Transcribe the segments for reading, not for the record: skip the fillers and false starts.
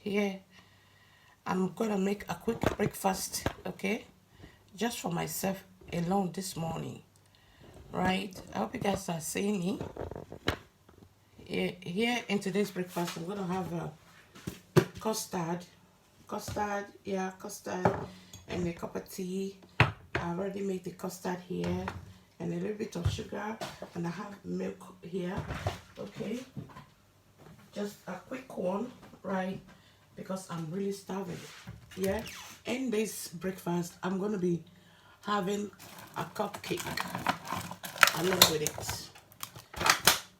here I'm gonna make a quick breakfast, okay, just for myself alone this morning, right? I hope you guys are seeing me. Here in today's breakfast, I'm gonna have a custard, yeah, custard, and a cup of tea. I already made the custard here, and a little bit of sugar, and I have milk here, okay, just a quick one, right? Because I'm really starving. Yeah, in this breakfast I'm gonna be having a cupcake along with it.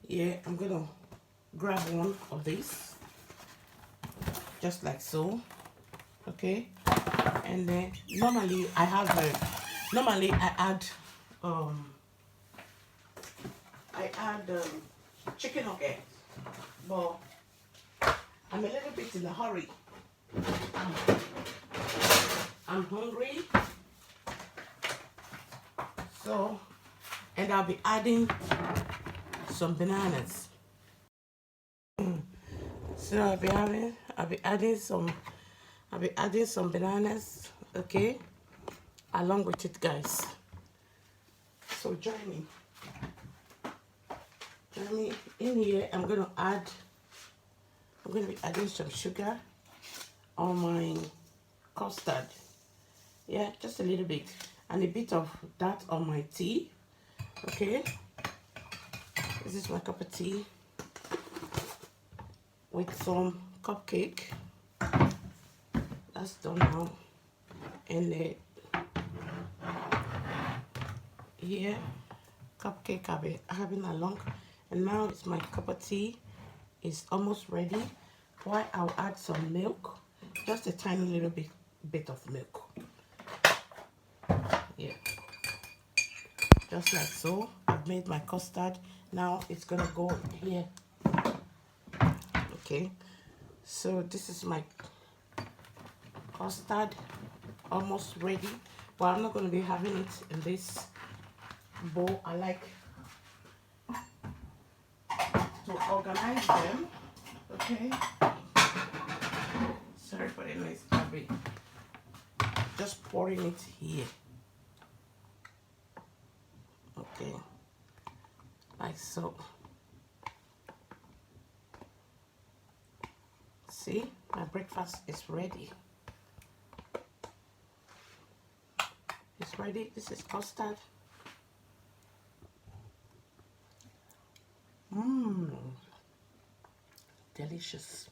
Yeah, I'm gonna grab one of these just like so, okay. And then normally I add chicken nuggets, but I'm a little bit in a hurry. I'm hungry, so, and I'll be adding some bananas. So I'll be adding some bananas, okay, along with it, guys. So join me in here. I'm gonna be adding some sugar on my custard. Yeah, just a little bit, and a bit of that on my tea, okay. This is my cup of tea with some cupcake. That's done now. And here, cupcake I'll be having along. And now it's my cup of tea. It's almost ready. Why, I'll add some milk, just a tiny little bit of milk. Yeah, just like so. I've made my custard. Now it's gonna go here. Okay, so this is my custard, almost ready, but I'm not going to be having it in this bowl. I like to organize them, okay. Sorry for the noise. I'll be just pouring it here, okay, like so. See, my breakfast is ready. It's ready. This is custard. Delicious.